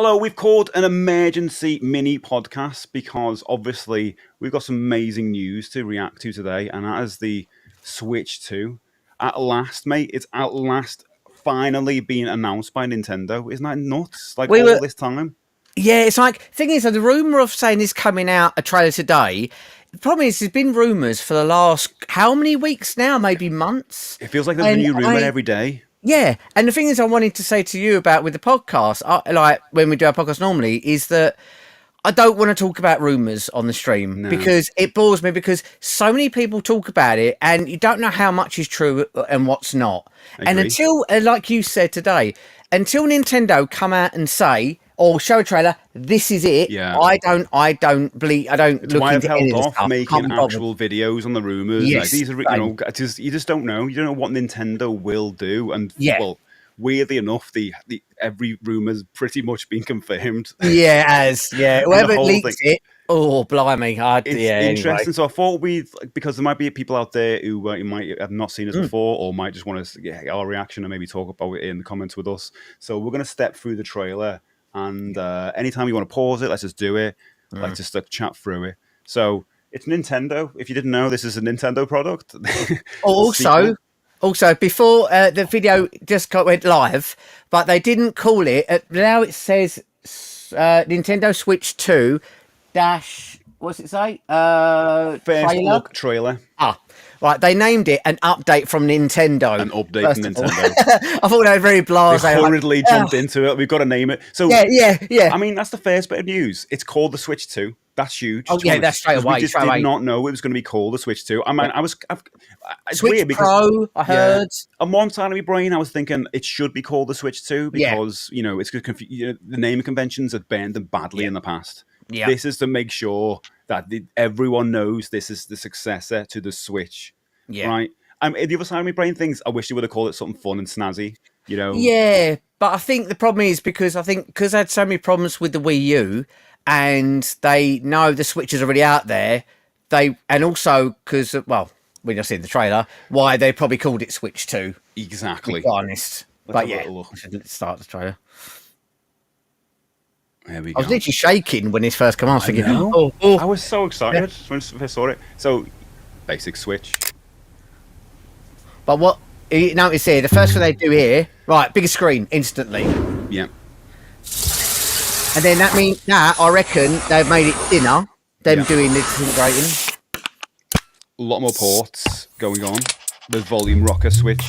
Hello, we've called an emergency mini podcast because obviously we've got some amazing news to react to today, and that is the Switch 2. At last, mate, it's at last finally being announced by Nintendo. Isn't that nuts? Like We all were, this time. yeah. It's like thing is, the rumor of saying is coming out a trailer today. The problem is, there's been rumors for the last how many weeks now? Maybe months. It feels like there's a And new rumor every day. yeah, and the thing is, I wanted to say to you about with the podcast, like when we do our podcast normally, is that I don't want to talk about rumors on the stream No. because it bores me because so many people talk about it and you don't know how much is true and what's not. And Agree. until, like you said today, until Nintendo come out and say or show a trailer, this is it. Yeah. I don't believe. I don't It's look why I've into any held of this off stuff. Can't making be bothered. actual videos on the rumors. Like, Yes, these are, you just don't know. You don't know what Nintendo will do, and Yeah. well, weirdly enough, the every rumor's pretty much been confirmed. Yeah, whoever whole leaks thing- it. Oh, blimey! It's Yeah, interesting. anyway. So I thought because there might be people out there who might have not seen us Mm. before, or might just want to get our reaction and maybe talk about it in the comments with us. So we're going to step through the trailer, and anytime you want to pause it, let's just do it. Let's just chat through it. So it's Nintendo. If you didn't know, this is a Nintendo product. Also, before the video just went live, but they didn't call it. Now it says Nintendo Switch 2 dash. What's it say? First Trailer? look trailer. Right. They named it an update from Nintendo. An update first from of all. Nintendo. I thought they were very They blasé. hurriedly jumped into it. We've got to name it. So Yeah. I mean, that's the first bit of news. It's called the Switch 2. That's huge. Oh, yeah, that's straight 'Cause away, We just straight did away. not know it was going to be called the Switch 2. I mean, it's Switch weird because Pro. I heard. on one side of my brain, I was thinking it should be called the Switch 2 Yeah. because it's the naming conventions have burned them badly in the past. Yeah. This is to make sure that everyone knows this is the successor to the Switch. Yeah. Right. The other side of my brain thinks I wish they would have called it something fun and snazzy. Yeah, but I think the problem is because I had so many problems with the Wii U, and they know the Switch is already out there. And also because we just seen the trailer, why they probably called it Switch 2. Exactly. To be honest, Let's but have a yeah, little look. let's start the trailer. There we I go. was literally shaking when this first came on. I was thinking, know. I oh, was so excited when I saw it. So, basic Switch. but what you notice here, the first thing they do here, right, bigger screen instantly, and Yeah. then that means I reckon they've made it thinner. Them Yeah. doing this integrating. A lot more ports going on. The volume rocker switch.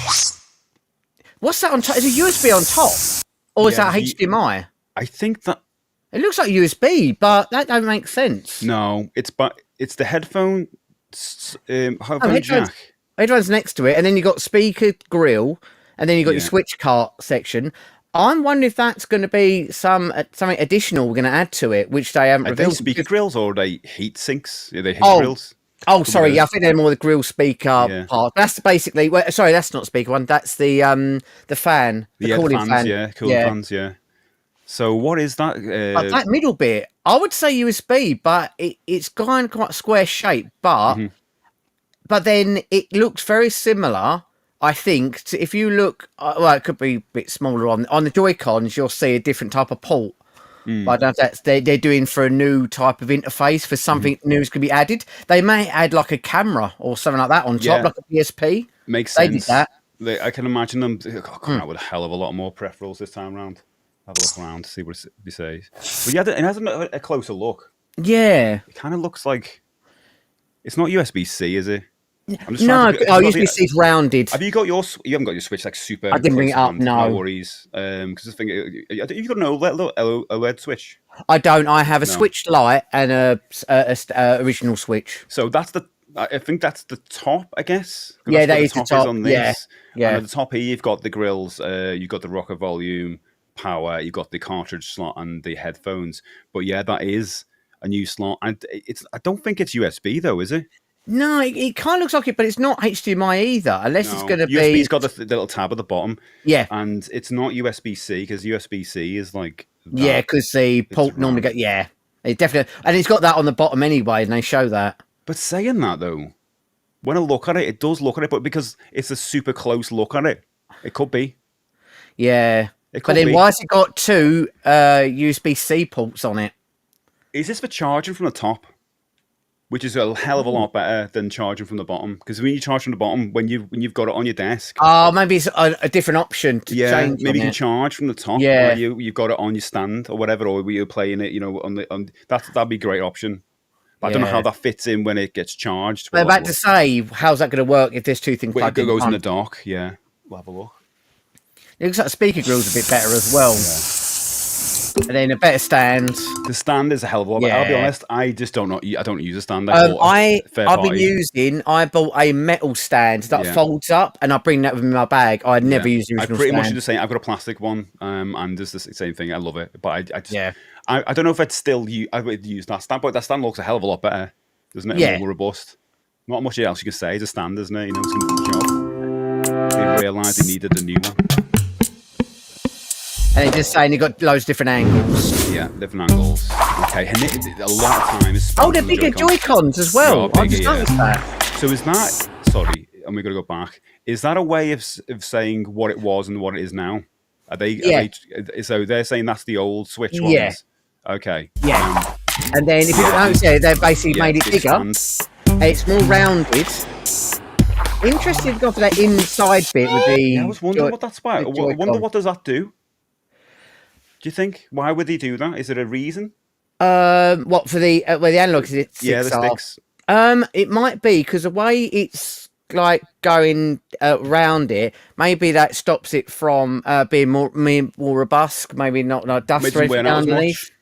What's that on top? Is it USB on top, or is Yeah, that HDMI? I think that It looks like USB, but that don't make sense. no, it's the headphone headphones- jack. Headphones next to it, and then you got speaker grill, and then you got your Yeah. switch cart section. I'm wondering if that's going to be something additional we're going to add to it, which they haven't Are they revealed. speaker grills or are they heat sinks? Are they heat Oh, grills? Oh, sorry, Could be yeah, I think they're more the grill speaker Yeah. part. That's basically. Sorry, that's not speaker one. That's the fan, the Yeah, cooling fans, fan. yeah, cooling fans, yeah. So what is that? But that middle bit, I would say USB, but it's kind of quite square shape. But Mm-hmm. but then it looks very similar. I think if you look, it could be a bit smaller on the Joy Cons. You'll see a different type of port. But I don't know if that's they're doing for a new type of interface for something new is going to be added. They may add like a camera or something like that on top, Yeah. like a PSP. Makes They sense. did that. I can imagine them coming out with a hell of a lot more peripherals this time round. Have a look around to see what it says. But yeah, it has a closer look. Yeah. It kind of looks like it's not USB-C, is it? I'm just No, trying to- USB-C is rounded. Have you got your? You haven't got your Switch like super. I didn't bring close it up, hand, no. No worries. Because the thing, you've got an OLED Switch. I don't. I have a No. Switch Lite and a original Switch. So that's I think that's the top, I guess. Yeah, that where is the top. on Yeah, this. yeah. And at the top here, you've got the grills. You've got the rocker volume, power. You've got the cartridge slot and the headphones. But yeah, that is a new slot. And I don't think it's USB though, is it? No, it kind of looks like it, but it's not HDMI either, unless it's No. going to be. USB's got the little tab at the bottom. Yeah, And it's not USB-C because USB-C is like. that. yeah, because the port normally round. go. Yeah, it definitely, and it's got that on the bottom anyway, and they show that. But saying that though, when I look at it, it does look at it, but because it's a super close look at it, it could be. Yeah, It could But then be. why has it got two USB-C ports on it? Is this for charging from the top? Which is a hell of a lot better than charging from the bottom. Because when you charge from the bottom, when you've got it on your desk, Oh, maybe it's a different option to change. maybe you on can it. charge from the top. Yeah. Where you've got it on your stand or whatever, or where you're playing it. That'd be a great option. But I don't know how Yeah. that fits in when it gets charged. I'm about to say, how's that going to work if there's two things It plugged in? goes in one? the dock. Yeah, we'll have a look. It looks like the speaker grill's a bit better as well. And then a better stand. The stand is a hell of a lot. I'll be Yeah. honest, I just don't know. I don't use a stand. I've bought a metal stand that Yeah. folds up, and I bring that with me in my bag. I never use the I original pretty much stand. do the same. I've got a plastic one, and it's the same thing. I love it, but I just, Yeah. I don't know if I'd still I would use that stand, but that stand looks a hell of a lot better, doesn't it? Yeah. More robust. Not much else you can say. It's a stand, isn't it? It's going to do the job. They realised they needed a new one. And they're just saying they've got loads of different angles. Yeah, different angles. Okay, and a lot of time is spent Oh, they're on the bigger Joy-Con. Joy-Cons as well. They are I just bigger, noticed that. So is that, sorry, and we're going to go back, is that a way of saying what it was and what it is now? Yeah. So they're saying that's the old Switch ones? Yeah. Okay. Yeah. And then if you notice there, they've basically made it this bigger. stand. And it's more rounded. Interested to go for that inside bit with the. Yeah, I was wondering what that's about. the I wonder Joy-Con. what does that do? Do you think? Why would they do that? Is there a reason? What for the where the analog is? It Yeah, the sticks are? sticks. It might be because the way it's like going around it, maybe that stops it from being more robust. Maybe not like dust Makes or them wear anything out as underneath. much.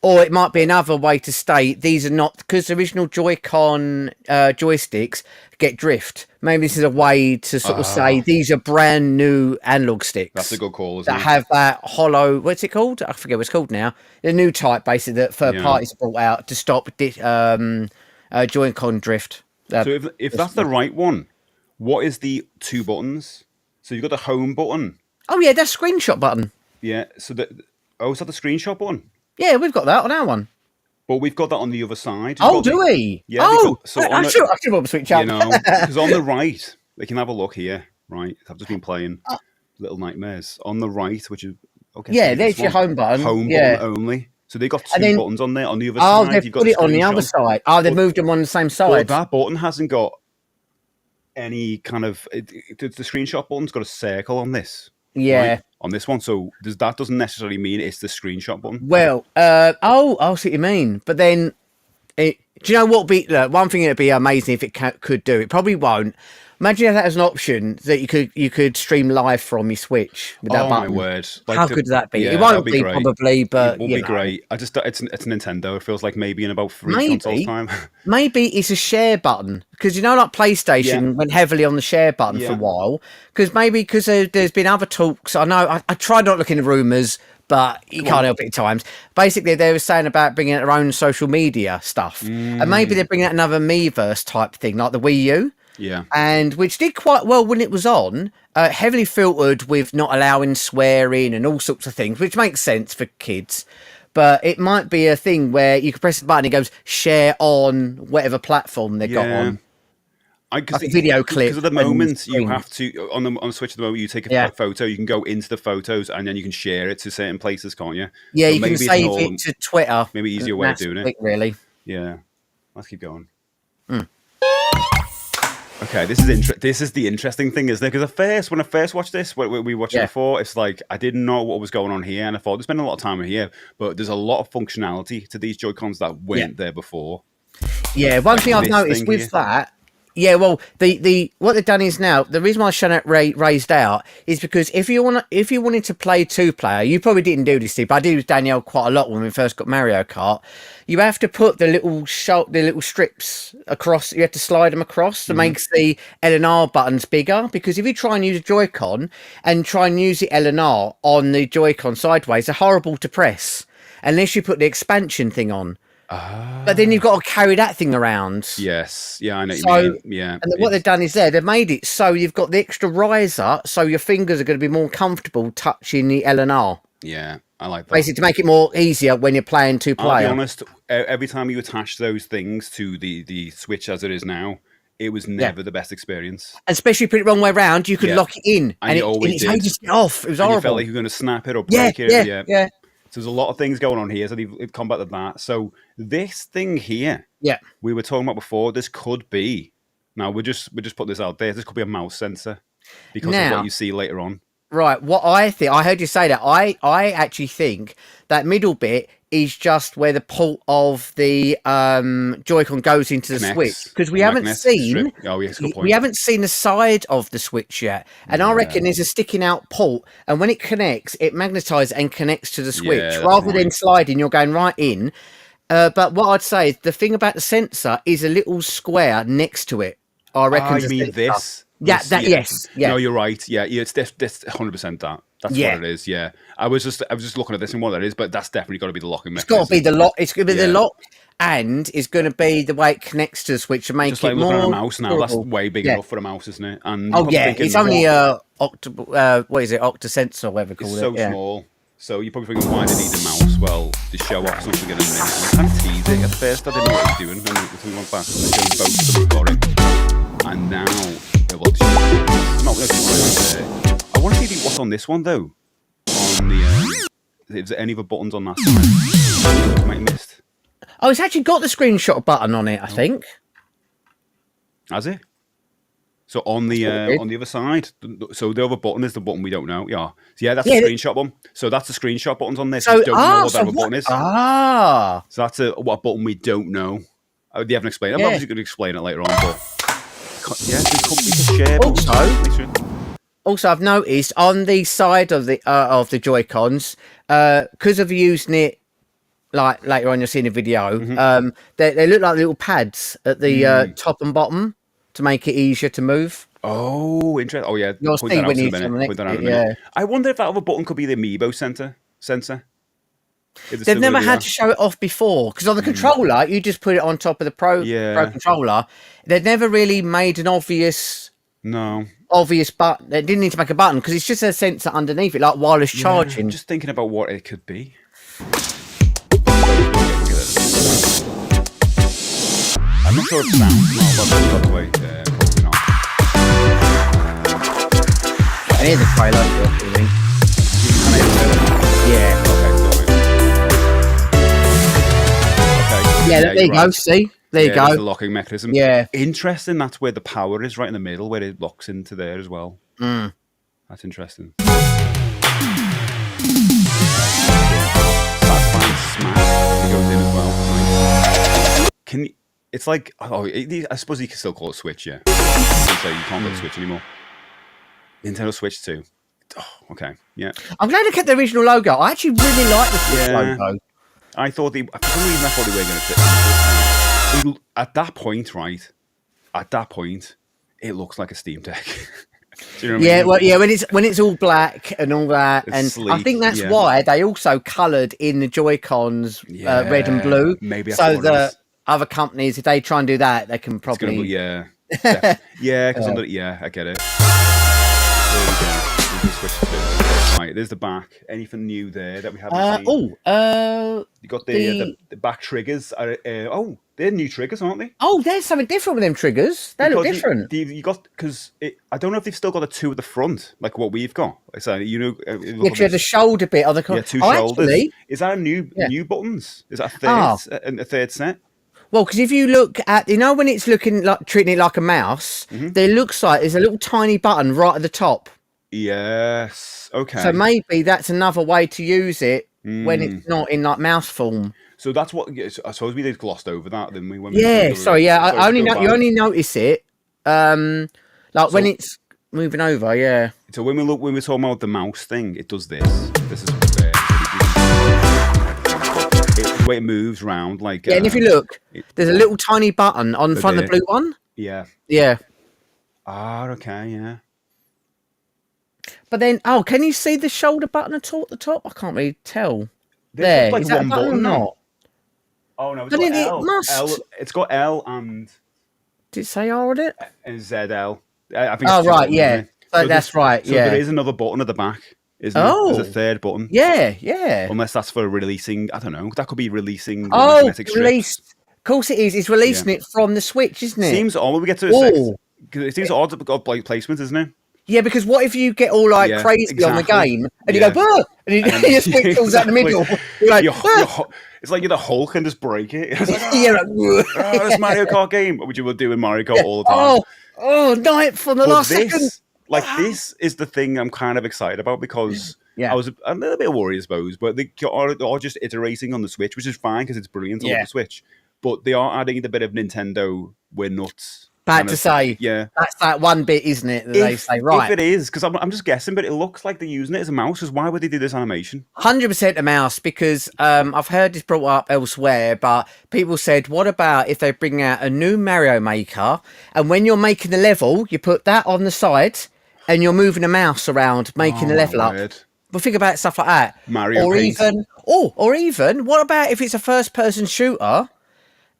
Or it might be another way to state these are not because the original Joy-Con joysticks get drift. Maybe this is a way to sort of say these are brand new analog sticks. That's a good call, isn't That it? have that hollow. What's it called? I forget what it's called now. The new type, basically, that third parties brought out to stop Joy-Con drift. So if that's the right one, what is the two buttons? So you've got the home button. Oh yeah, that's screenshot button. Yeah. So is that the screenshot button? Yeah, we've got that on our one. But we've got that on the other side. Oh, do we? Yeah, Oh, so on I the- should probably switch up. You know, because on the right, they can have a look here, right? I've just been playing Little Nightmares. On the right, which is okay. Yeah, so there's this your one, home button. Home Yeah. button only. So they got two And then- buttons on there. On the other Oh, side, they've you've got put it on the other screenshot. side. Oh, they've But- moved them on the same But side. that button hasn't got any kind of. The screenshot button's got a circle on this. Yeah. Right, on this one. So that doesn't necessarily mean it's the screenshot button. Well, I see what you mean. But then, do you know what? One thing that'd be amazing if it could do. It probably won't. Imagine if that was an option that you could stream live from your Switch with that Oh my button. word! How good would that be? Yeah, It won't that'd be great. probably, but It would you be know. great. It's Nintendo. It feels like maybe in about 3 Maybe. consoles time. Maybe it's a share button because like PlayStation Yeah. went heavily on the share button for a Yeah. while. Because there's been other talks. I know I tried not looking at rumors, but you can't help it at times. Basically, they were saying about bringing out their own social media stuff, and maybe they're bringing out another Miiverse type thing like the Wii U. Yeah. And which did quite well when it was on, heavily filtered with not allowing swearing and all sorts of things, which makes sense for kids. But it might be a thing where you can press the button, it goes share on whatever platform they got on. Like a video clip. Because at the and moment you screen. have to on the Switch. At the moment you take a Yeah. photo, you can go into the photos and then you can share it to certain places, can't you? Yeah, So you can maybe it's save all- it to Twitter. maybe easier way of That's doing it. quick, really. Yeah, let's keep going. Hmm. Okay, this is the interesting thing, isn't it? Because when I first watched this, we watched it Yeah. before, it's like I didn't know what was going on here, and I thought there's been a lot of time here, but there's a lot of functionality to these Joy-Cons that weren't there before. Yeah, one thing I've this noticed thing with here. that, yeah, well, the what they've done is now the reason why I shown it raised out is because if you wanted to play 2-player, you probably didn't do this, Steve, but I did with Danielle quite a lot when we first got Mario Kart. You have to put the little strips across. You have to slide them across that makes the L and R buttons bigger. Because if you try and use a Joy-Con and try and use the L and R on the Joy-Con sideways, they're horrible to press unless you put the expansion thing on. But then you've got to carry that thing around. Yes, yeah, I know So- what you mean. Yeah, And then what they've done is they've made it so you've got the extra riser, so your fingers are going to be more comfortable touching the L and R. yeah, I like that. Basically, to make it more easier when you're playing I'll be 2-player. honest, every time you attach those things to the Switch as it is now, it was never the best experience. Especially put it wrong way around, you could lock it in, And you always it's did. ages to get off. It was And horrible. you felt like you were going to snap it or break it. Yeah. So there's a lot of things going on here. So they've combated that. So this thing here, we were talking about before, this could be. Now we just put this out there. This could be a mouse sensor because of what you see later on. Right. What I think, I heard you say that. I actually think that middle bit is just where the port of the Joy-Con goes into the Switch, because we haven't seen. Oh, yes, good point. We haven't seen the side of the Switch yet, and I reckon there's a sticking out port, and when it connects, it magnetizes and connects to the Switch rather than sliding. You're going right in. But what I'd say is the thing about the sensor is a little square next to it. I reckon. You mean this? Yeah, yes. No, you're right. Yeah, it's 100% that. That's what it is. Yeah, I was just looking at this and what that is, but that's definitely got to be the locking mechanism. It's got to be the lock. It's going to be the lock, and it's going to be the way it connects to the Switch to make just it like more. Looking at a mouse now, durable. that's way big enough for a mouse, isn't it? And it's only what is it, Octasensor, whatever call it's it. so small. So you're probably thinking, why do they need a mouse? Well, to show off something in a minute. I kind of teased it at first. I didn't know what I was doing. And we went back and showed both of them we've got it. And now, I want to see what's on this one though. On the, is there any other buttons on that side? I might have missed. Oh, it's actually got the screenshot button on it, I think. Has it? So on the other side, so the other button is the button we don't know. Yeah, so that's the screenshot one. So that's the screenshot buttons on this. So, We don't know what that other button is. So that's what button we don't know. They haven't explained. I'm obviously going to explain it later on, but we can share. Also, I've noticed on the side of the Joy-Cons, because of using it, like later on you'll see in the video, they look like little pads at the top and bottom to make it easier to move. Oh, interesting. Oh, yeah. You'll see when you point that out in a minute. I wonder if that other button could be the Amiibo sensor. They've never had to show it off before, because on the controller, you just put it on top of the Pro controller. They've never really made an obvious button. They didn't need to make a button, because it's just a sensor underneath it, like wireless charging. I'm just thinking about what it could be. I'm not sure if it sounds by the way. Probably not. I hear the trailer, I think. Yeah. Okay. Yeah, there you go. See? There you go. The locking mechanism. Yeah. Interesting. That's where the power is, right in the middle, where it locks into there as well. That's interesting. Smash goes in as well. Can you, it's like, I suppose you can still call it Switch, yeah. So you can't call it Switch anymore. Nintendo Switch 2. Oh, okay, yeah. I'm glad they kept the original logo. I actually really like the Switch logo. I thought for some reason I thought they were going to fit. At that point, right? At that point, it looks like a Steam Deck. Do you know what I mean? Well, yeah. When it's all black and all that, It's and sleek, I think that's why they also coloured in the Joy-Cons red and blue. Maybe that's so what the it is. other companies, if they try and do that, they can probably because I get it. There we go. We can switch to right. There's the back. Anything new there that we haven't seen? You got the back triggers. They're new triggers, aren't they? Oh, there's something different with them triggers. They look different. You got because I don't know if they've still got the two at the front, like what we've got. So Because you had the shoulder bit on the corner. two shoulders. Actually, is that a new buttons? Is that a third set? Well, because if you look at, when it's treating it like a mouse, there looks like there's a little tiny button right at the top. Yes. Okay. So maybe that's another way to use it when it's not in like mouse form. So that's what I suppose we did glossed over that, didn't we? I only notice it when it's moving over. Yeah. So when we're talking about the mouse thing, it does this. This is the way it moves around, like and if you look, there's a little tiny button on the front of the blue one. Yeah. Yeah. Okay. Yeah. But then, can you see the shoulder button at all at the top? I can't really tell. There's is that a button or not? Oh no, it's got L. It must. It's got L and. Did it say R on it? And ZL. I think. Right, yeah. So that's right. So yeah. there is another button at the back. Isn't there? There's a third button. Yeah. Unless that's for releasing, I don't know. That could be releasing. Release Of course it is. It's releasing it from the Switch, isn't it? Seems odd when we get to the because it seems odd to got like placement, isn't it? Yeah, because what if you get all like crazy on the game and you go, "Bah!" and your Switch falls out the middle? You're like, it's like you're the Hulk and just break it. It's like, this Mario Kart game, which you would do in Mario Kart all the time. Night from the last second. Like this is the thing I'm kind of excited about because I was a little bit worried, I suppose, but they are just iterating on the Switch, which is fine because it's brilliant on the Switch. But they are adding the bit of Nintendo, we're nuts. Bad to say, that's that one bit, isn't it? That they say, right? If it is, because I'm just guessing, but it looks like they're using it as a mouse. Because why would they do this animation? 100% a mouse, because I've heard this brought up elsewhere, but people said, what about if they bring out a new Mario Maker, and when you're making the level, you put that on the side, and you're moving the mouse around, making the level up. Well, think about stuff like that. Mario or Paint. even, what about if it's a first-person shooter,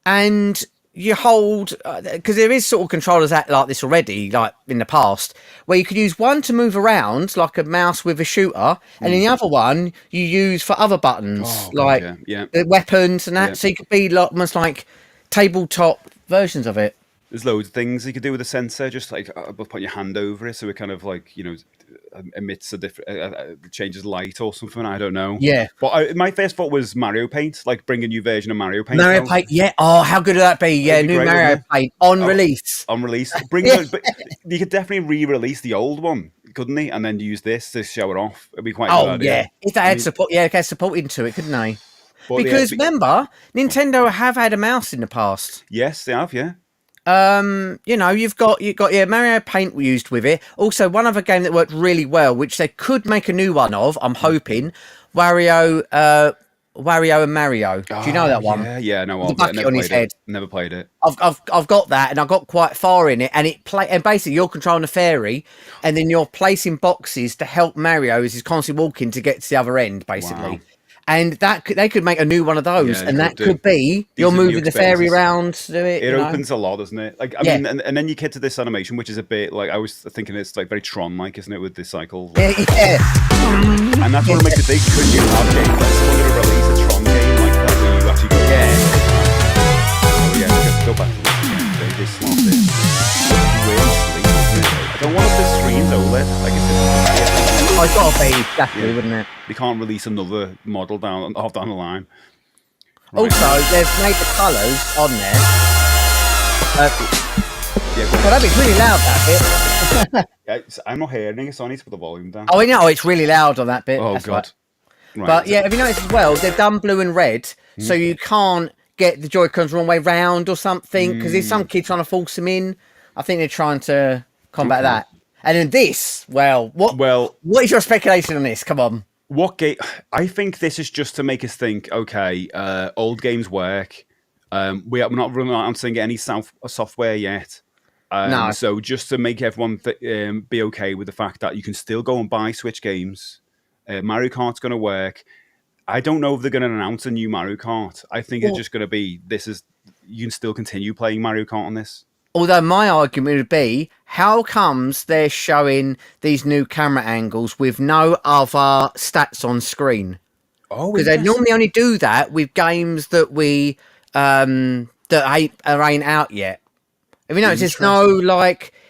and you hold, because there is sort of controllers like this already, like in the past, where you could use one to move around like a mouse with a shooter, and then the other one you use for other buttons, the weapons and that. So you could be like, almost like tabletop versions of it. There's loads of things you could do with a sensor, just like put your hand over it, so it kind of like emits a different, changes light or something. I don't know. Yeah. But my first thought was Mario Paint, like bring a new version of Mario Paint. Mario Paint, yeah. Oh, how good would that be? Yeah, new great, Mario Paint on release. On release, but you could definitely re-release the old one, couldn't they? And then use this to show it off. It'd be quite. Oh good idea. Yeah, if they had support, get support into it, couldn't they? Because remember, Nintendo have had a mouse in the past. Yes, they have. Yeah. You've got Mario Paint used with it. Also, one other game that worked really well, which they could make a new one of, I'm hoping, Wario and Mario. Do you know that one? Yeah, no, the bucket on his head. Never played it. I've got that, and I got quite far in it, and basically you're controlling a fairy, and then you're placing boxes to help Mario as he's constantly walking to get to the other end, basically. Wow. And they could make a new one of those, and that could be you're moving the fairy around to it. It opens a lot, doesn't it? Like I mean, and then you get to this animation, which is a bit like I was thinking it's like very Tron-like, isn't it, with this cycle? Yeah. And that's what makes it big. Could you have games like someone going to release a Tron game like that where you actually go? Go back to the they slot in. I don't want the screens OLED. Like it's it's got to be, definitely, wouldn't it? They can't release another model down the line. Right. Also, they've made the colours on there. That'd be really loud, that bit. I'm not hearing it, so I need to put the volume down. Oh, I know, it's really loud on that bit. Oh, God. Right. But yeah, have you noticed as well, they've done blue and red, so you can't get the Joy-Cons the wrong way round or something, because there's some kids trying to force them in. I think they're trying to combat that. And then this, what is your speculation on this? Come on. What game? I think this is just to make us think, okay, old games work. We're not running out saying any software yet. No. So just to make everyone be okay with the fact that you can still go and buy Switch games. Mario Kart's going to work. I don't know if they're going to announce a new Mario Kart. I think it's just going to be, you can still continue playing Mario Kart on this. Although my argument would be, how comes they're showing these new camera angles with no other stats on screen? Oh, because they normally only do that with games that ain't out yet. Have you noticed? There's no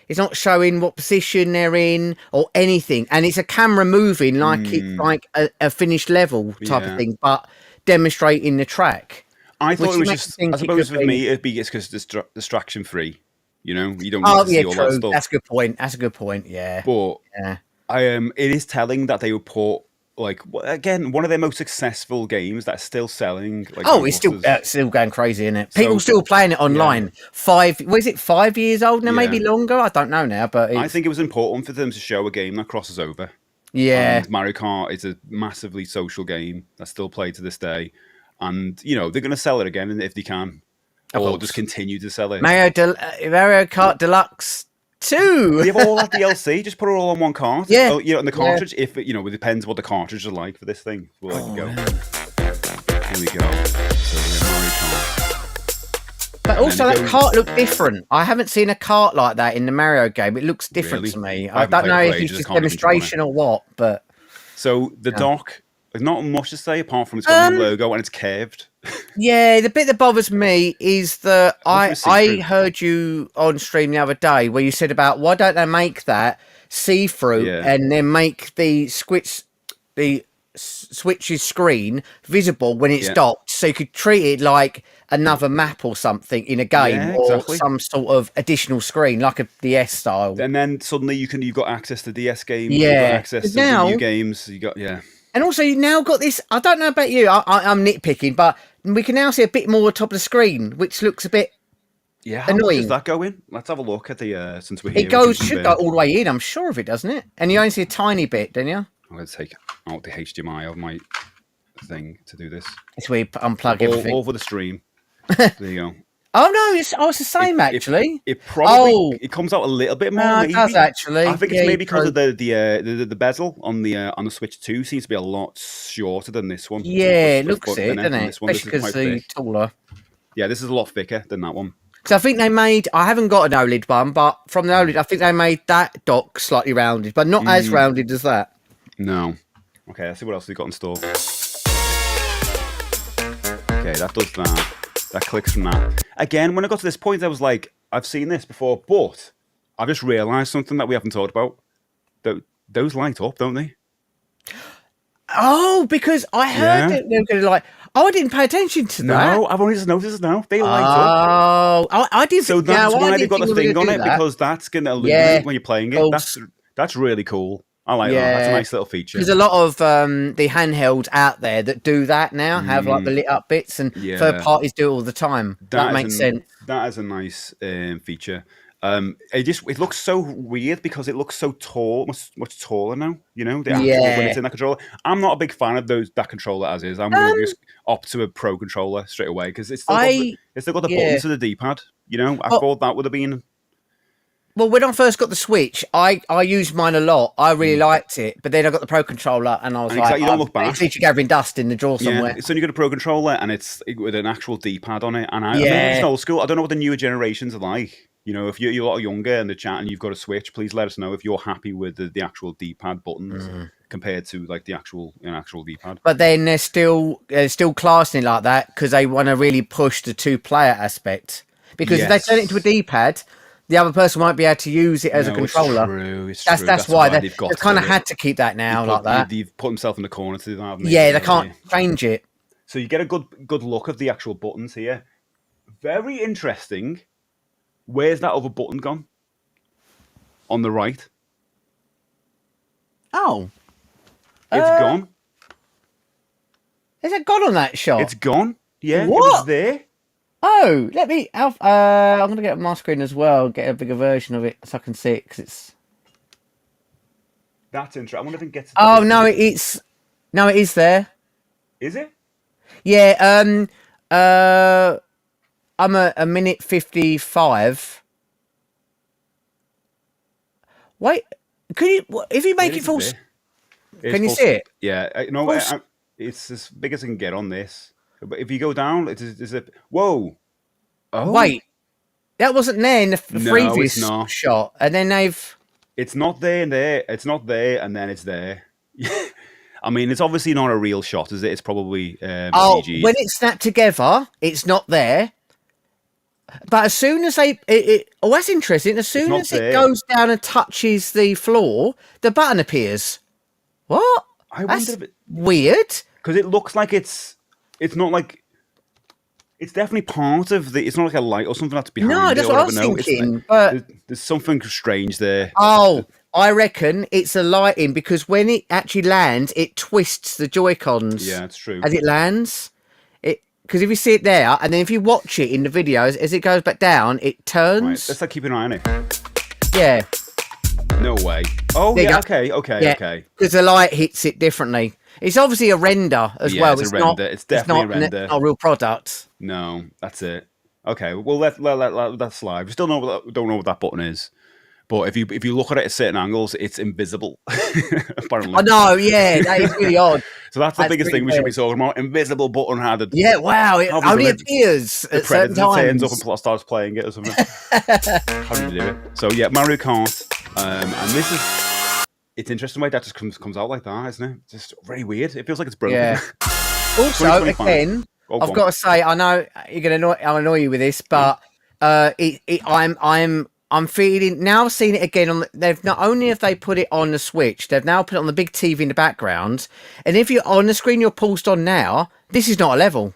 it's not showing what position they're in or anything, and it's a camera moving like it's like a finished level type of thing, but demonstrating the track. I thought it was just. I suppose with me, it'd be because it's distraction free. You don't need to see all that stuff. That's a good point. Yeah. But it is telling that they would put again one of their most successful games that's still selling. It's still going crazy, isn't it? People still playing it online. Yeah. 5 years old now, maybe longer. I don't know now, but I think it was important for them to show a game that crosses over. Yeah. And Mario Kart is a massively social game that's still played to this day, and they're going to sell it again if they can. Or just continue to sell it. Mario Kart Deluxe 2. They have all that DLC. Just put it all on one cart. Yeah. And the cartridge. If it depends what the cartridge is like for this thing. We'll let it go. Here we go. So Mario Kart. But also that cart looked different. I haven't seen a cart like that in the Mario game. It looks different to me. I don't know if it's just demonstration or what. But so the dock There's not much to say apart from it's got a logo and it's curved. Yeah, the bit that bothers me is that I see-through. heard you on stream the other day where you said about why don't they make that see-through and then make the switch's screen visible when it's docked, so you could treat it like another map or something in a game, or some sort of additional screen like a DS style. And then suddenly you've got access to DS games, yeah, you've got access to now, new games, and also you now got this. I don't know about you. I'm nitpicking, but we can now see a bit more top of the screen, which looks a bit how annoying. much does that go in? Let's have a look at the since we're here. It should go all the way in. I'm sure of it, doesn't it? And you only see a tiny bit, don't you? I'm going to take out the HDMI of my thing to do this. It's where you unplug everything. Over the stream. There you go. Oh no, it's the same actually. It probably it comes out a little bit more. It does actually. I think it's maybe because of the bezel on the Switch 2 seems to be a lot shorter than this one. Yeah, it looks it, doesn't it? Especially because the taller. Yeah, this is a lot thicker than that one. So I think they made. I haven't got an OLED one, but from the OLED, I think they made that dock slightly rounded, but not as rounded as that. No. Okay, let's see what else we got in store. Okay, that does that. That clicks from that. Again, when I got to this point, I was like, I've seen this before, but I've just realised something that we haven't talked about. Those light up, don't they? Oh, because I heard that they were going to I didn't pay attention to that. No, I've only just noticed now. They light up. Oh, I did. So that's why they've got the thing on it, because that's going to illuminate when you're playing it. That's really cool. I like that. That's a nice little feature. There's a lot of the handhelds out there that do that now, have like the lit up bits, and third parties do it all the time. That makes sense. That is a nice feature. It looks so weird because it looks so tall, much taller now. You know, when it's in that controller. I'm not a big fan of that controller as is. I'm going to just opt to a pro controller straight away because it's still got the buttons to the D-pad. You know, I thought that would have been. Well, when I first got the Switch, I used mine a lot. I really liked it, but then I got the Pro Controller, and I was like, you don't look back. It's literally gathering dust in the drawer somewhere. So you got a Pro Controller, and it's with an actual D-pad on it. And I think it's old school. I don't know what the newer generations are like. You know, if you're a lot younger in the chat and you've got a Switch, please let us know if you're happy with the actual D-pad buttons compared to like the actual D-pad. But then they're still classing it like that because they want to really push the two-player aspect. Because if they turn it into a D-pad, the other person might be able to use it as a controller. It's true. That's why they've kind of had to keep that now like that. They've put themselves in the corner to do that. They can't change it. So you get a good look of the actual buttons here. Very interesting. Where's that other button gone? On the right. Oh. It's gone. Is it gone on that shot? It's gone. Yeah, what? It was there. Oh, let me. I'm going to get my screen as well, get a bigger version of it so I can see it because it's. That's interesting. I wonder if it gets. Oh no, it is there. Is it? Yeah. I'm a minute 55. Wait, could you? If you make it full, can you see it? Yeah. It's as big as I can get on this. But if you go down, it's a whoa. Oh wait, that wasn't there in the previous shot, and then they've. It's not there and there. It's not there and then it's there. I mean, it's obviously not a real shot, is it? It's probably CG. When it's snapped together, it's not there. But as soon as that's interesting. As soon as it goes down and touches the floor, the button appears. What? That's weird. Because it looks like it's not like. It's definitely part of the. It's not like a light or something that's behind it. No, that's what I was thinking. Like, but there's something strange there. Oh, I reckon it's a lighting because when it actually lands, it twists the Joy-Cons. Yeah, it's true. As it lands, because if you see it there, and then if you watch it in the videos, as it goes back down, it turns. Right, let's keep an eye on it. Yeah. No way. Oh, yeah. Okay. Because the light hits it differently. It's obviously a render as well. It's a render. It's definitely a render. It's not a real product. No, that's it. Okay, well let that slide. We still don't know what that button is, but if you look at it at certain angles, it's invisible. Apparently. I know. Yeah, that is really odd. So that's the biggest thing we should be talking about. Invisible button added. Yeah. Wow. It only appears at certain times. Turns up and starts playing it or something. How do you do it? So yeah, Mario Kart, and this is. It's interesting why that just comes out like that, isn't it? Just very weird. It feels like it's broken. Yeah. Also, 2025. again, Oh, I've go got on. to say, I know you're gonna I'll annoy you with this, but I'm feeling now. I've seen it again on. They've not only have they put it on the Switch, they've now put it on the big TV in the background. And if you're on the screen, you're paused on now. This is not a level.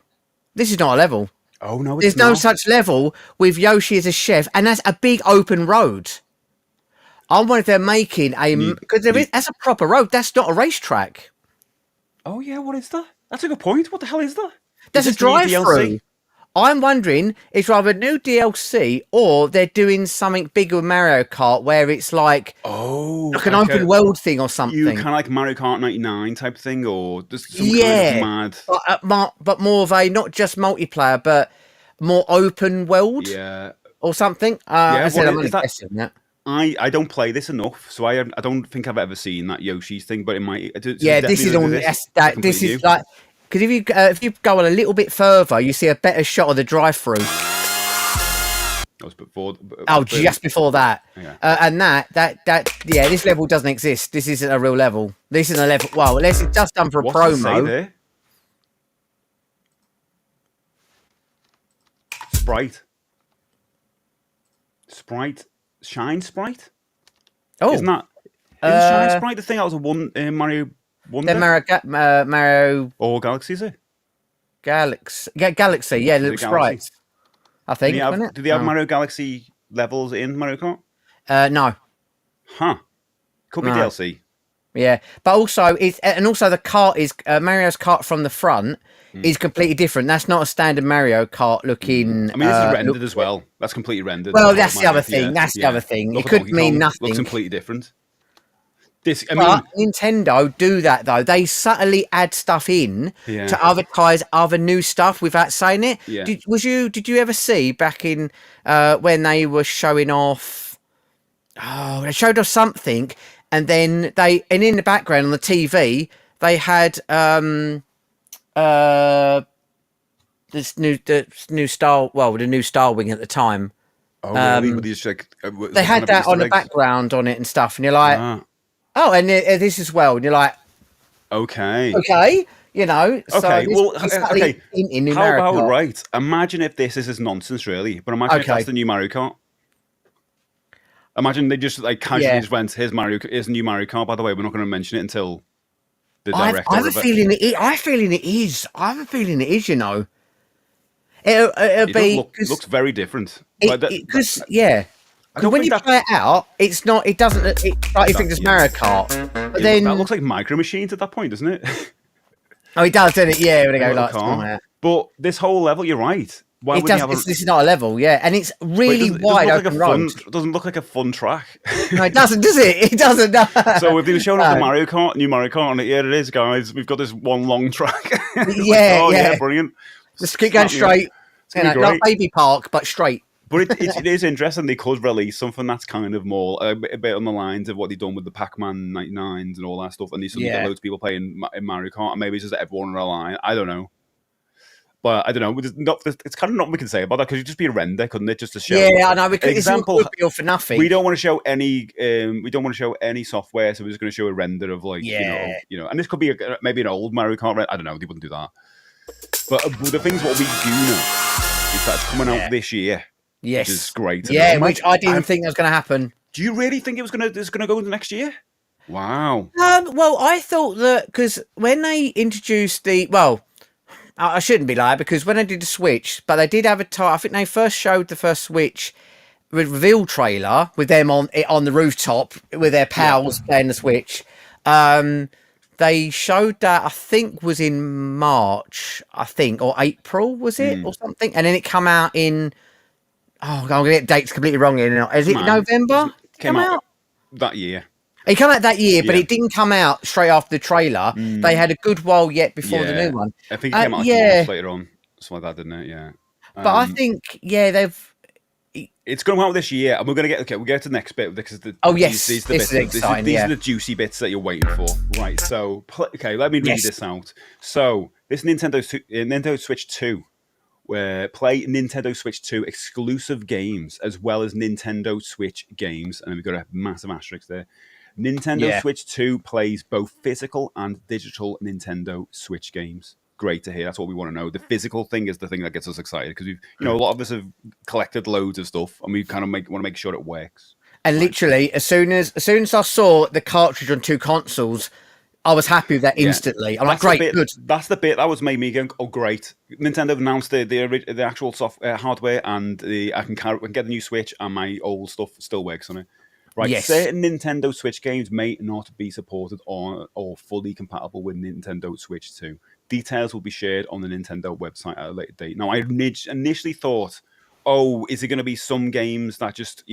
This is not a level. Oh no, it's There's no not. such level with Yoshi as a chef, and that's a big open road. I wonder if they're making because that's a proper road. That's not a racetrack. Oh yeah, what is that? That's a good point. What the hell is that? There's Is a this new drive-through. I'm wondering it's either new DLC or they're doing something bigger with Mario Kart where it's like Oh, an open world thing or You something. kind of like Mario Kart 99 type thing, or just some Yeah, kind of mad. but more of a not just multiplayer, but more open world Yeah, or something. yeah. I said What I'm is only that? guessing that. I don't play this enough, so I don't think I've ever seen that Yoshi's thing. But it might. Yeah, this is all. This is like because if you go on a little bit further, you see a better shot of the drive-through. That was before. Oh, just before that, Yeah. and yeah, this level doesn't exist. This isn't a real level. This isn't a level. Well, unless it's just done for a What's it say promo. there? Sprite, Shine Sprite. Oh, Isn't Shine Sprite the thing that was a Mario Wonder? then Mario or Galaxy, is it? Galaxy, Galaxy, yeah, little Galaxy? sprites. I think. Do they have Mario Galaxy levels in Mario Kart? No. Huh. Could be No. DLC. Yeah, but also the cart is Mario's cart from the front is completely different. That's not a standard Mario Kart looking. I mean, this is rendered as well. That's completely rendered. Well, that's the other thing. That's the other thing. Look It at could Donkey mean Kong. nothing. Looks completely different. But Nintendo do that though. They subtly add stuff in to advertise other new stuff without saying it. Yeah. Did you ever see back in when they were showing off? Oh, they showed off something, and then in the background on the TV they had the new Star Wing at the time. Oh, really? With these, They had that on the background on it and stuff, and you're like, oh, and this as well, and you're like, okay, you know, okay. So okay. In How about right? Imagine if this is nonsense, really, but imagine if that's the new Mario Kart. Imagine they just like casually just went, "Here's a new Mario Kart." By the way, we're not going to mention it until the director. I have a feeling it is. I have a feeling it is. You know, it'll be looks very different. Because when you try it out, it's not. It doesn't. Like you think it's Mario Kart, but then that looks like Micro Machines at that point, doesn't it? Oh, it does, doesn't it? Yeah, when they go like. But this whole level, you're right. Why would you have this is not a level, yeah, and it's really wide open road. It doesn't look like a fun track. No, it doesn't, does it? It doesn't. So if they were showing off the new Mario Kart on it, yeah, it is, guys. We've got this one long track. Yeah, brilliant. Just keep going straight. Like Baby Park, but straight. But it is interesting. They could release something that's kind of more a bit on the lines of what they've done with the Pac-Man 99s and all that stuff, and they suddenly get loads of people playing in Mario Kart, and maybe it's just everyone in a line. I don't know. But I don't know. It's kind of not what we can say about that because it'd just be a render, couldn't it? Just to show. Yeah, I know. Because example it's for nothing. We don't want to show any. We don't want to show any software, so we're just going to show a render of like you know. And this could be maybe an old Mario Kart. I don't know. They wouldn't do that. But the things what we do know is that it's coming out this year. Yes, which is great. Yeah, which I didn't think that was going to happen. Do you really think it's going to go into next year? Wow. Well, I thought that because when they introduced I shouldn't be lying because when they did the Switch, but they did advertise. I think they first showed the first Switch reveal trailer with them on the rooftop with their pals playing the Switch. They showed that I think was in March, or April was it or something, and then it come out in. Oh, I'm gonna get dates completely wrong here. Is it November? Came out that year. It came out that year, but it didn't come out straight after the trailer. They had a good while yet before the new one. I think it came out months later on, something like that, didn't it? Yeah. But I think they've. It's going to come out this year, and we'll get to the next bit because these are the juicy bits that you're waiting for, right? So, let me read this out. So, this Nintendo Switch 2. Where play Nintendo Switch 2 exclusive games as well as Nintendo Switch games, and we've got a massive asterisk there. Nintendo Yeah. Switch 2 plays both physical and digital Nintendo Switch games. Great to hear. That's what we want to know. The physical thing is the thing that gets us excited because we've, a lot of us have collected loads of stuff and we kind of want to make sure it works. And literally, as soon as I saw the cartridge on 2 consoles, I was happy with that instantly. I'm like, great, good. That's the bit that was made me go, oh, great. Nintendo announced the actual hardware, and I can get the new Switch, and my old stuff still works on it. Right, Yes. Certain Nintendo Switch games may not be supported or fully compatible with Nintendo Switch 2. Details will be shared on the Nintendo website at a later date. Now, I initially thought, oh, is it going to be some games that just,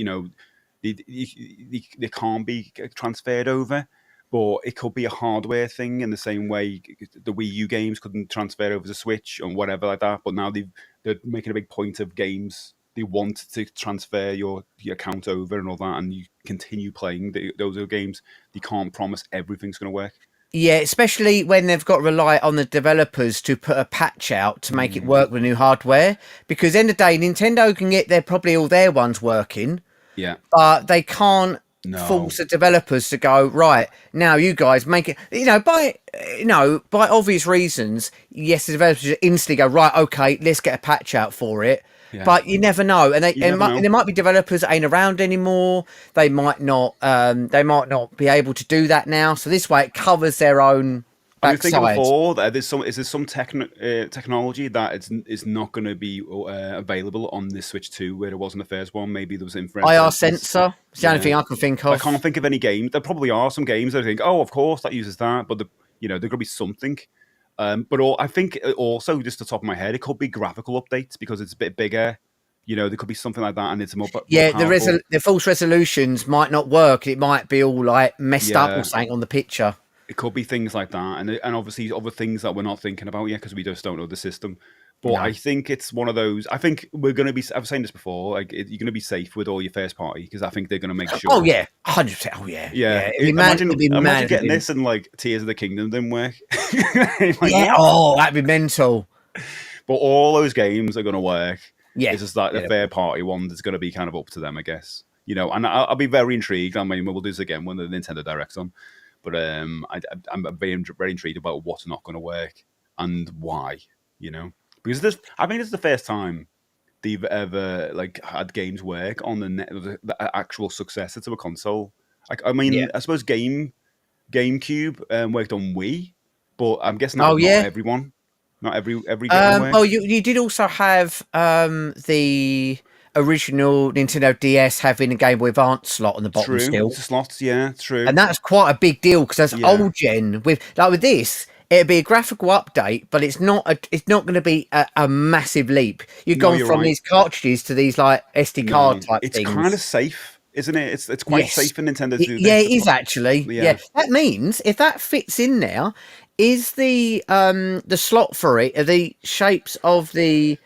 they can't be transferred over? But it could be a hardware thing in the same way the Wii U games couldn't transfer over to Switch and whatever like that. But now they're making a big point of games. They want to transfer your account over and all that, and you continue playing those games. They can't promise everything's going to work. Yeah, especially when they've got to rely on the developers to put a patch out to make it work with new hardware. Because end of the day, Nintendo can get probably all their ones working. Yeah. But they can't force the developers to go, right, now you guys make it, by obvious reasons. Yes, the developers instantly go, right, okay, let's get a patch out for it. Yeah. But you never know, and there might be developers that ain't around anymore. They might not be able to do that now. So this way, it covers their own backside. I was thinking before that is there some technology that is not going to be available on this Switch 2 where it was on the first one. Maybe there was infrared IR sensor. It's the only thing I can think of. I can't think of any games. There probably are some games that I think, oh, of course that uses that, but there could be something. But I think also, just the top of my head, it could be graphical updates because it's a bit bigger. There could be something like that, and it's more powerful. The false resolutions might not work. It might be all like messed up or something on the picture. It could be things like that, and obviously other things that we're not thinking about yet because we just don't know the system. But I think it's one of those. I think we're going to be. I was saying this before. Like you're going to be safe with all your first party because I think they're going to make sure. Oh yeah, 100%. Oh yeah, yeah. Imagine getting this and like Tears of the Kingdom didn't work. Like, yeah. What? Oh, that'd be mental. But all those games are going to work. Yeah. It's just like the third party one that's going to be kind of up to them, I guess. And I'll be very intrigued. I mean, we'll do this again when the Nintendo Direct's on. But I'm very, very intrigued about what's not going to work and why. Because I think it's the first time they've ever had games work on the actual successor to a console. I suppose GameCube worked on Wii, but I'm guessing not everyone. Not every game worked. Well, you did also have the original Nintendo DS having a Game Boy Advance slot on the bottom still. Slots, yeah, true. And that's quite a big deal because that's old gen. With this, it'd be a graphical update, but it's not going to be a massive leap. You've gone from these cartridges to these like SD card type things. It's kind of safe, isn't it? It's quite safe for Nintendo to do this. Yeah, it is actually. Yeah. That means if that fits in there, is the slot for it, are the shapes of the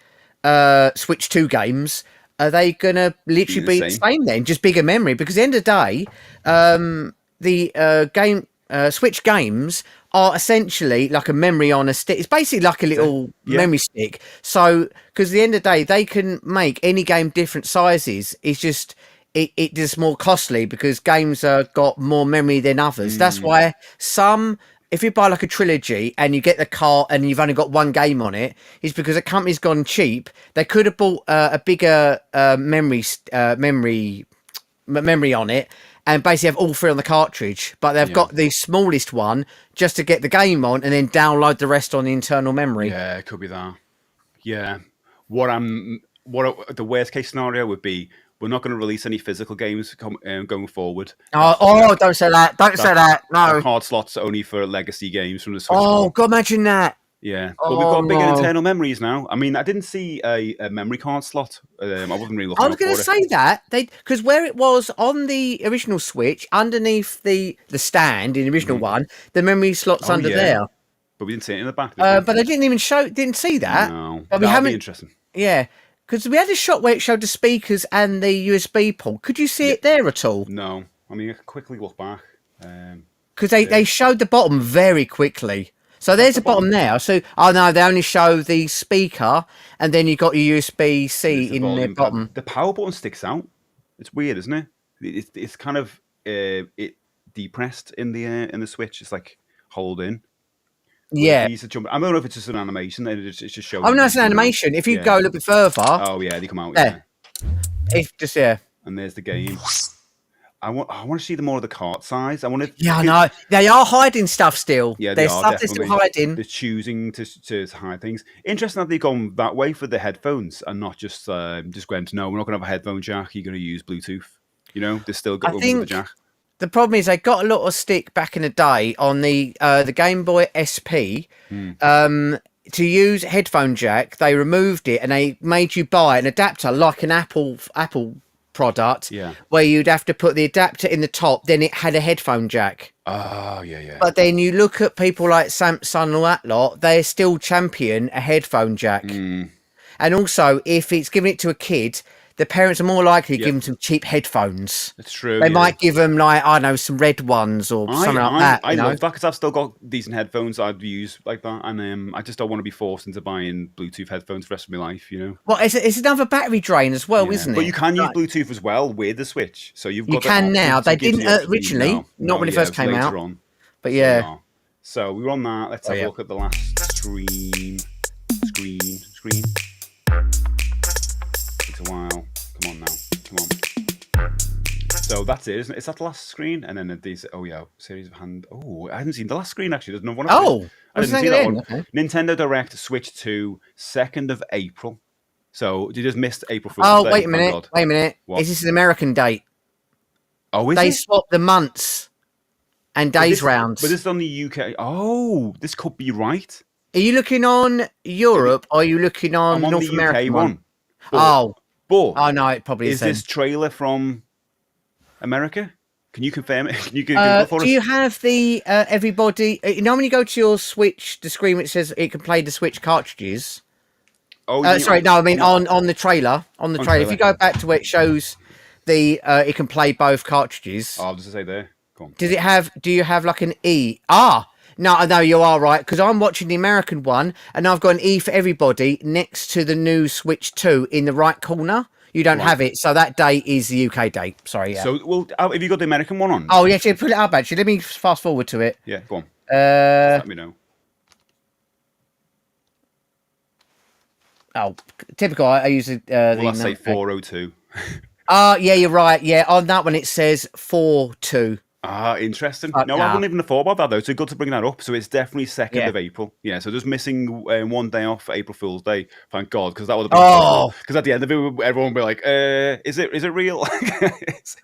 Switch 2 games, are they going to literally be the same then? Just bigger memory? Because at the end of the day, the Switch games are essentially like a memory on a stick. It's basically like a little memory stick. So, because at the end of the day, they can make any game different sizes. It's just, it is more costly because games got more memory than others. That's why if you buy like a trilogy and you get the cart and you've only got one game on it, is because a company's gone cheap. They could have bought a bigger memory on it and basically have all 3 on the cartridge, but they've got the smallest one just to get the game on and then download the rest on the internal memory. Yeah, it could be that. Yeah. The worst case scenario would be we're not going to release any physical games going forward. Oh, don't say that. Don't say that. No. Card slots only for legacy games from the Switch. Oh, God, imagine that. Yeah. But we've got bigger internal memories now. I mean, I didn't see a memory card slot. I wasn't really looking. I was going to say that. Because where it was on the original Switch, underneath the stand in the original one, the memory slot's under there. But we didn't see it in the back. But they didn't see that. No. But that'd be interesting. Yeah. Because we had a shot where it showed the speakers and the USB port. Could you see it there at all? No. I mean, I could quickly look back. Because they showed the bottom very quickly. So there's a bottom there. So, no, they only show the speaker and then you got your USB-C in the bottom. The power button sticks out. It's weird, isn't it? It's kind of... depressed in the Switch. It's like hold in. Yeah. These are jumping. I don't know if it's just an animation. It's just showing. Oh no, it's an animation. If you go a little bit further, oh yeah, they come out. Yeah, it's just yeah. And there's the game. I want to see the more of the cart size. I want to. Yeah, I know. They are hiding stuff still. Yeah, there's stuff they're still hiding. They're choosing to hide things. Interesting that they've gone that way for the headphones and not just going to no, we're not going to have a headphone jack. You're going to use Bluetooth. You know, they're still going with the jack. The problem is they got a lot of stick back in the day on the Game Boy SP. To use headphone jack, they removed it and they made you buy an adapter like an Apple product, where you'd have to put the adapter in the top, then it had a headphone jack. Oh, yeah. But then you look at people like Samsung and all that lot, they still champion a headphone jack. And also, if it's giving it to a kid, the parents are more likely to give them some cheap headphones. That's true. They might give them, like, I don't know, some red ones or something like that. I love that because I've still got decent headphones I'd use like that. And I just don't want to be forced into buying Bluetooth headphones for the rest of my life, you know? Well, it's another battery drain as well, isn't it? But you can use Bluetooth as well with the Switch. So you've got you can now. They didn't originally, not when it first came out. On. But yeah. So we were on that. Let's have a look at the last screen. Takes a while. Come on now. Come on. So that's it, isn't it? Is that the last screen? And then these, series of hand. Oh, I hadn't seen the last screen actually. There's no one. I didn't see that one. Okay. Nintendo Direct Switch 2, 2nd of April. So you just missed April Fool's Day. Oh, wait a minute. What? Is this an American date? Oh, is they swapped the months and days rounds. But this is on the UK. Oh, this could be right. Are you looking on Europe or are you looking on North American one? But oh no, it probably is this trailer from America? Can you confirm it? Can you Google for us? Do you have the everybody? You know when you go to your Switch, the screen which says it can play the Switch cartridges. Oh, sorry, no, I mean on the trailer. On the trailer, if you go back to where it shows the it can play both cartridges. Oh, does it say there? Go on. Does it have? Do you have like an E? No, you are right because I'm watching the American one and I've got an E for everybody next to the new Switch 2 in the right corner. You don't have it, so that date is the UK date. Sorry, yeah. So, have you got the American one on? Oh, yeah, put it up, actually. Let me fast forward to it. Yeah, go on. Let me know. Oh, typical. I use it. Let's say 402. Yeah, you're right. Yeah, on that one it says 42. Interesting. I wouldn't even have thought about that though. So good to bring that up. So it's definitely 2nd of April. Yeah. So just missing one day off for April Fool's Day. Thank God, because that would have been. Because at the end of it, everyone would be like, "Is it real?"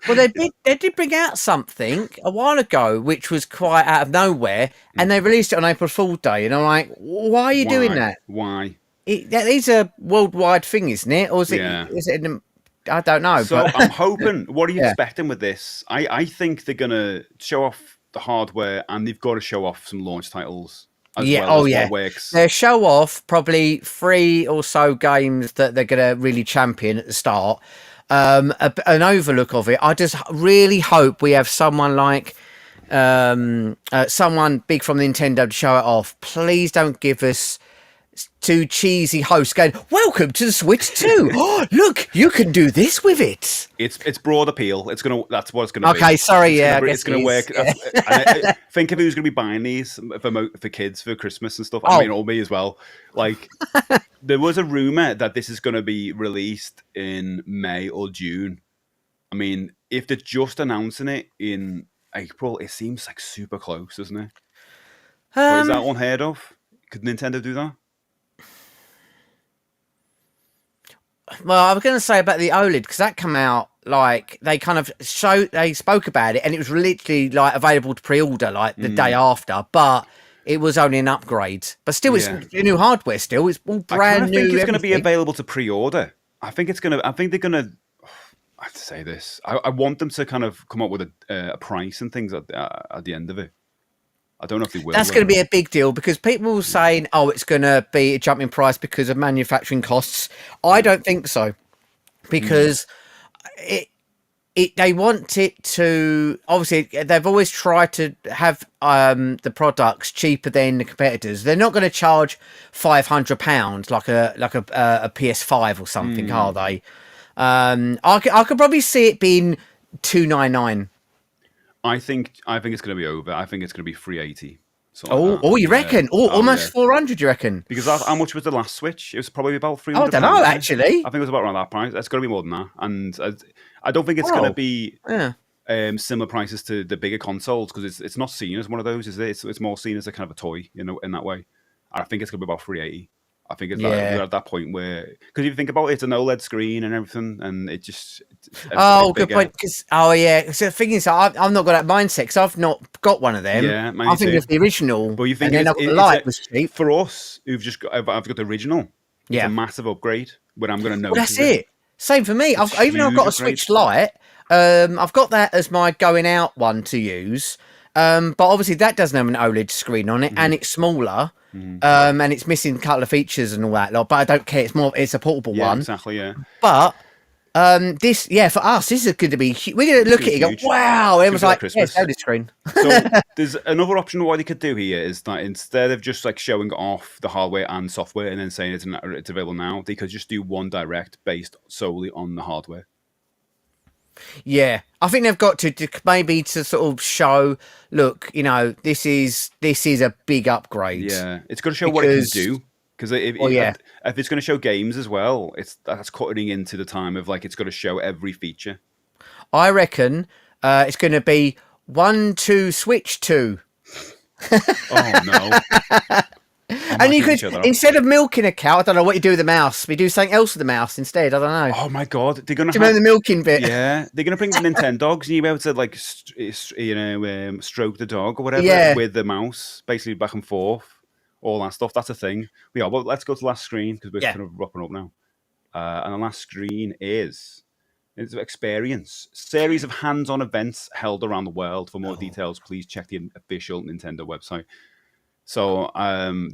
Well, they did bring out something a while ago, which was quite out of nowhere, and they released it on April Fool's Day, and I'm like, "Why are you doing that? Why? That is a worldwide thing, isn't it? Or is it? Yeah. Is it? I don't know. So I'm hoping. What are you expecting with this? I think they're gonna show off the hardware, and they've got to show off some launch titles. They'll show off probably 3 or so games that they're gonna really champion at the start. An overlook of it. I just really hope we have someone like someone big from Nintendo to show it off. Please don't give us 2 cheesy hosts going, "Welcome to the Switch 2. Oh, look, you can do this with it." It's broad appeal. That's what it's gonna be. Okay, sorry, it's gonna work. I think of who's gonna be buying these for kids for Christmas and stuff. I mean, or me as well. Like, there was a rumor that this is gonna be released in May or June. I mean, if they're just announcing it in April, it seems like super close, doesn't it? Is that unheard of? Could Nintendo do that? Well, I was going to say about the OLED because that came out like they spoke about it and it was literally like available to pre-order like the day after, but it was only an upgrade. But still, it's new hardware. Still, it's all brand new. I think it's going to be available to pre-order. I think they're going to. I have to say this. I want them to kind of come up with a price and things at the end of it. I don't know if they will. That's going to be a big deal because people are saying, it's going to be a jump in price because of manufacturing costs. I don't think so because they want it to, obviously, they've always tried to have the products cheaper than the competitors. They're not going to charge £500 like a PS5 or something, are they? I could probably see it being $299. I think it's going to be over. I think it's going to be 380. Like You yeah. reckon? Almost yeah. 400. You reckon? Because how much was the last Switch? It was probably about 300. I don't know. Actually, I think it was about around that price. It's got to be more than that. And I don't think it's going to be similar prices to the bigger consoles because it's not seen as one of those, is it? It's more seen as a kind of a toy, in that way. I think it's going to be about 380. I think it's we're at that point where, because if you think about it, it's an OLED screen and everything, and it just good point. Because so the thing is, I've not got that mindset because I've not got one of them. Yeah, I think of the original. But you think the light was cheap for us who've just got? I've got the original. Yeah, it's a massive upgrade. When I'm going to notice. That's it. Same for me. Even though I've got a Switch Lite, I've got that as my going out one to use. But obviously that doesn't have an OLED screen on it, and it's smaller. And it's missing a couple of features and all that lot, but I don't care. It's a portable one. Exactly, yeah. But for us, this is going to be. We're going to look at it and go, wow! It was like, yes, OLED screen. So there's another option. What they could do here is that instead of just like showing off the hardware and software and then saying it's available now, they could just do one direct based solely on the hardware. Yeah, I think they've got to maybe to sort of show, look, this is a big upgrade. Yeah, it's got to show what it can do. Because if it's going to show games as well, that's cutting into the time of like it's got to show every feature. I reckon it's going to be 1, 2, Switch 2. Oh no. And you could, instead of milking a cow, I don't know what you do with the mouse. We do something else with the mouse instead. I don't know. Oh my god, they're gonna. Do you remember the milking bit? Yeah, they're gonna bring the Nintendogs, and you'll be able to like, stroke the dog or whatever with the mouse, basically back and forth, all that stuff. That's a thing. Yeah, well, let's go to the last screen because we're kind of wrapping up now. And the last screen is Experience, series of hands-on events held around the world. For more details, please check the official Nintendo website. So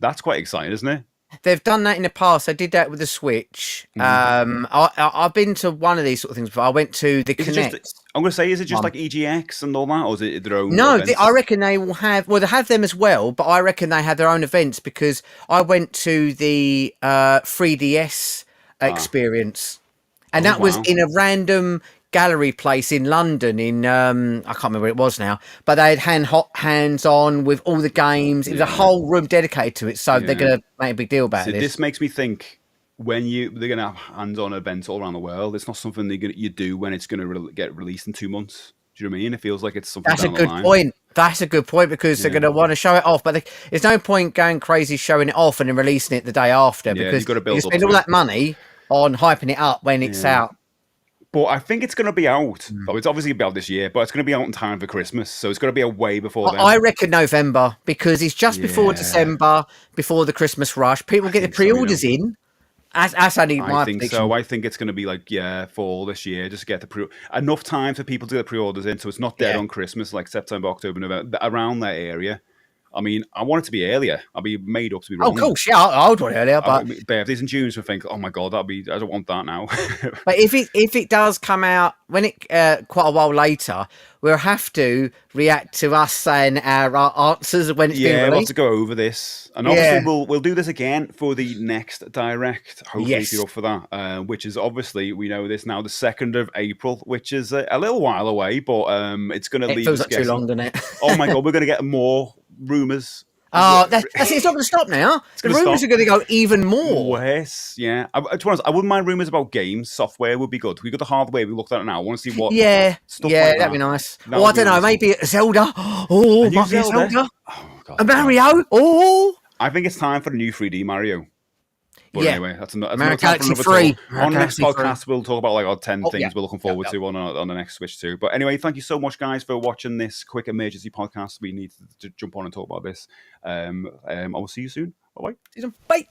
that's quite exciting, isn't it? They've done that in the past. I did that with the Switch. I've been to one of these sort of things before. I went to the Connect. I'm going to say, is it just like EGX and all that, or is it their own? No, I reckon they will have. Well, they have them as well, but I reckon they have their own events because I went to the 3DS experience, and that was in a random gallery place in London I can't remember what it was now, but they had hands on with all the games. It was a whole room dedicated to it, so they're going to make a big deal about this. This makes me think when they're going to have hands-on events all around the world, it's not something you do when it's going to get released in 2 months. Do you know what I mean? It feels like it's something. That's a good point. That's a good point because they're going to want to show it off, but there's no point going crazy showing it off and then releasing it the day after because you spend all that money on hyping it up when it's out. But I think it's going to be out. Oh, it's obviously about this year, but it's going to be out in time for Christmas. So it's going to be a way before then. I reckon November, because it's just before December, before the Christmas rush. People get the pre-orders in. That's only my prediction. So. I think it's going to be like, fall this year, just to get enough time for people to get pre-orders in so it's not dead on Christmas, like September, October, November, around that area. I mean, I want it to be earlier. I'll be made up to be wrong. Oh, cool. Yeah, I would want it earlier, but birthdays in June, so I think, oh my god, I don't want that now. But if it does come out when it quite a while later, we'll have to react to us saying our answers when it's being released. We'll have to go over this, and obviously we'll do this again for the next Direct. Hopefully, if you're up for that, which is obviously we know this now, the 2nd of April, which is a little while away, but it's going to leave us too long, doesn't it? Oh my god, we're going to get more rumours. Oh, that's it. It's not going to stop now. The rumours are going to go even more. Yes, yeah. To be honest, I wouldn't mind rumours about games. Software would be good. We got the hardware. We looked at it now. I want to see what. Stuff like that'd be nice. I don't know. Maybe Zelda. Oh, might be Zelda. Oh, God, a Mario. Oh. I think it's time for the new 3D Mario. But anyway, that's Mario Galaxy 3. On the next podcast, we'll talk about like 10 things we're looking forward to on the next Switch 2. But anyway, thank you so much, guys, for watching this quick emergency podcast. We need to jump on and talk about this. I will see you soon. Bye-bye. Bye.